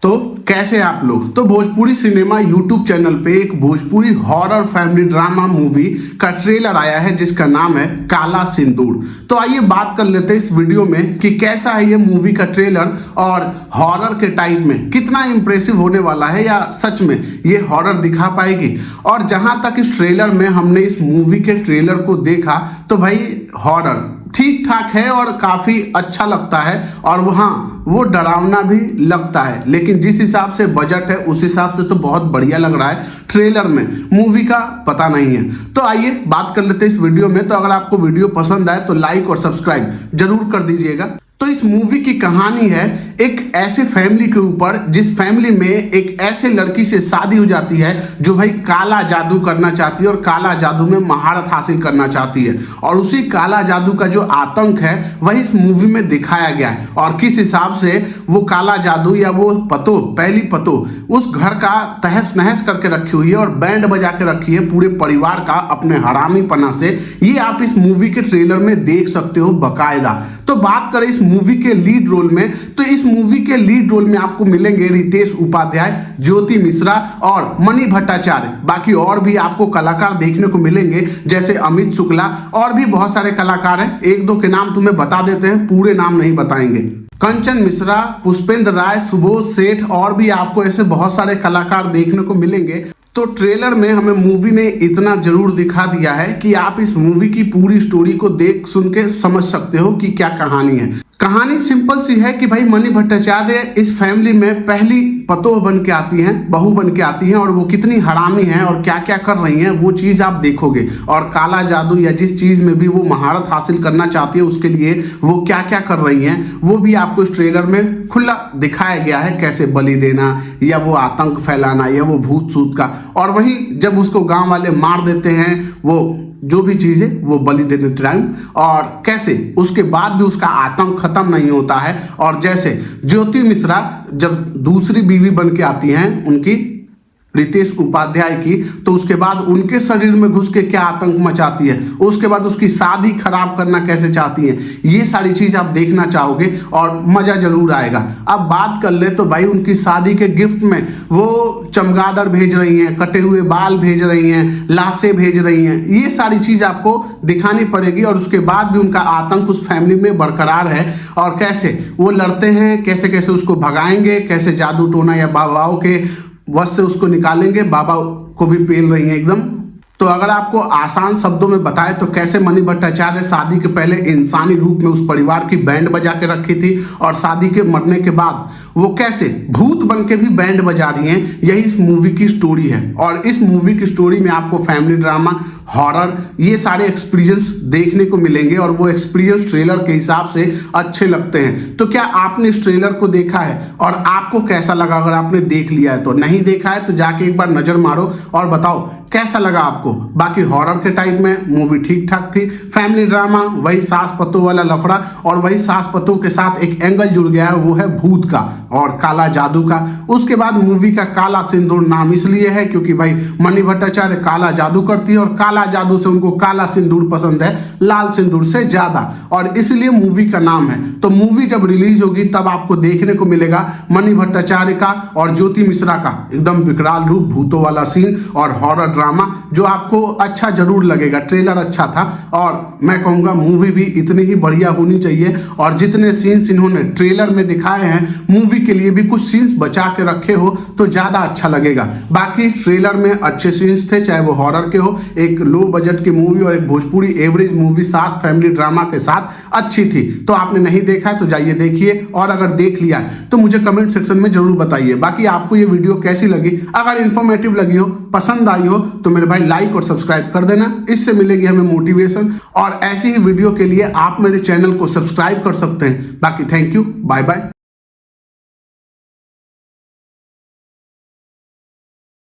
तो कैसे आप लोग। तो भोजपुरी सिनेमा यूट्यूब चैनल पे एक Bhojpuri horror family drama movie का ट्रेलर आया है जिसका नाम है काला सिंदूर। तो आइए बात कर लेते हैं इस वीडियो में कि कैसा है ये मूवी का ट्रेलर और हॉरर के टाइप में कितना इंप्रेसिव होने वाला है या सच में ये हॉरर दिखा पाएगी। और जहां तक इस ट्रेलर में हमने इस मूवी के ट्रेलर को देखा तो भाई हॉरर ठीक ठाक है और काफी अच्छा लगता है और वहाँ वो डरावना भी लगता है, लेकिन जिस हिसाब से बजट है उस हिसाब से तो बहुत बढ़िया लग रहा है ट्रेलर में। मूवी का पता नहीं है। तो आइए बात कर लेते हैं इस वीडियो में। तो अगर आपको वीडियो पसंद आए तो लाइक और सब्सक्राइब जरूर कर दीजिएगा। तो इस मूवी की कहानी है एक ऐसे फैमिली के ऊपर जिस फैमिली में एक ऐसे लड़की से शादी हो जाती है जो भाई काला जादू करना चाहती है और काला जादू में महारत हासिल करना चाहती है। और उसी काला जादू का जो आतंक है वही इस मूवी में दिखाया गया है और किस हिसाब से वो काला जादू या वो पतो पहली पतो उस घर का तहस नहस करके रखी हुई है और बैंड बजा के रखी है पूरे परिवार का अपने हरामीपना से। ये आप इस मूवी के ट्रेलर में देख सकते हो बकायदा। तो बात करें इस मूवी के लीड रोल में, तो इस मूवी के लीड रोल में आपको मिलेंगे रितेश उपाध्याय, ज्योति मिश्रा और मणि भट्टाचार्य। बाकी और भी आपको कलाकार देखने को मिलेंगे जैसे अमित शुक्ला और भी बहुत सारे कलाकार हैं। एक दो के नाम तुम्हें बता देते हैं, पूरे नाम नहीं बताएंगे। कंचन मिश्रा, पुष्पेंद्र राय, सुबोध सेठ और भी आपको ऐसे बहुत सारे कलाकार देखने को मिलेंगे। तो ट्रेलर में हमें मूवी ने इतना जरूर दिखा दिया है कि आप इस मूवी की पूरी स्टोरी को देख सुन के समझ सकते हो कि क्या कहानी है। कहानी सिंपल सी है कि भाई मणि भट्टाचार्य इस फैमिली में पहली पतोह बन के आती हैं, बहू बन के आती हैं और वो कितनी हरामी हैं और क्या क्या कर रही हैं वो चीज आप देखोगे। और काला जादू या जिस चीज में भी वो महारत हासिल करना चाहती है उसके लिए वो क्या क्या कर रही हैं वो भी आपको इस ट्रेलर में खुला दिखाया गया है। कैसे बलि देना या वो आतंक फैलाना या वो भूत सूत का, और वहीं जब उसको गांव वाले मार देते हैं वो जो भी चीज है वो बलि देने टाइम, और कैसे उसके बाद भी उसका आतंक खत्म नहीं होता है। और जैसे ज्योति मिश्रा जब दूसरी बीवी बन के आती हैं उनकी रितेश उपाध्याय की, तो उसके बाद उनके शरीर में घुस के क्या आतंक मचाती है, उसके बाद उसकी शादी खराब करना कैसे चाहती है, ये सारी चीज आप देखना चाहोगे और मजा जरूर आएगा। अब बात कर ले तो भाई उनकी शादी के गिफ्ट में वो चमगादड़ भेज रही हैं, कटे हुए बाल भेज रही हैं, लाशें भेज रही हैं, ये सारी चीज आपको दिखानी पड़ेगी। और उसके बाद भी उनका आतंक उस फैमिली में बरकरार है और कैसे वो लड़ते हैं, कैसे कैसे उसको भगाएंगे, कैसे जादू टोना या बाबाओं के वश से उसको निकालेंगे। बाबा को भी पेल रही हैं एकदम। तो अगर आपको आसान शब्दों में बताए तो कैसे मणि भट्टाचार्य शादी के पहले इंसानी रूप में उस परिवार की बैंड बजा के रखी थी और शादी के मरने के बाद वो कैसे भूत बन के भी बैंड बजा रही हैं, यही इस मूवी की स्टोरी है। और इस मूवी की स्टोरी में आपको फैमिली ड्रामा, हॉरर, ये सारे एक्सपीरियंस देखने को मिलेंगे और वो एक्सपीरियंस ट्रेलर के हिसाब से अच्छे लगते हैं। तो क्या आपने इस ट्रेलर को देखा है और आपको कैसा लगा? अगर आपने देख लिया है तो, नहीं देखा है तो जाके एक बार नजर मारो और बताओ कैसा लगा आपको। बाकी हॉरर के टाइप में मूवी ठीक ठाक थी। फैमिली ड्रामा, वही सास पतों वाला लफड़ा और वही सास पतों के साथ एक एंगल जुड़ गया है, वो है भूत का और काला जादू का। उसके बाद मूवी का काला सिंदूर नाम इसलिए है क्योंकि भाई मणि भट्टाचार्य काला जादू करती है और काला जादू से उनको काला सिंदूर पसंद है लाल सिंदूर से ज्यादा, और इसलिए मूवी का नाम है। तो मूवी जब रिलीज होगी तब आपको देखने को मिलेगा मणि भट्टाचार्य का और ज्योति मिश्रा का एकदम विकराल रूप, भूतों वाला सीन और हॉरर ड्रामा जो आपको अच्छा जरूर लगेगा। ट्रेलर अच्छा था और मैं कहूंगा मूवी भी इतनी ही बढ़िया होनी चाहिए। और जितने सीन्स इन्होंने ट्रेलर में दिखाए हैं मूवी के लिए भी कुछ सीन्स बचा के रखे हो तो ज्यादा अच्छा लगेगा। बाकी ट्रेलर में अच्छे सीन्स थे, चाहे वो हॉरर के हो, एक लो बजट की मूवी और एक भोजपुरी एवरेज मूवी सास फैमिली ड्रामा के साथ अच्छी थी। तो आपने नहीं देखा है तो जाइए देखिए, और अगर देख लिया तो मुझे कमेंट सेक्शन में जरूर बताइए। बाकी आपको ये वीडियो कैसी लगी? अगर इंफॉर्मेटिव लगी हो, पसंद आई हो तो मेरे भाई लाइक और सब्सक्राइब कर देना, इससे मिलेगी हमें मोटिवेशन। और ऐसी ही वीडियो के लिए आप मेरे चैनल को सब्सक्राइब कर सकते हैं। बाकी थैंक यू, बाय बाय।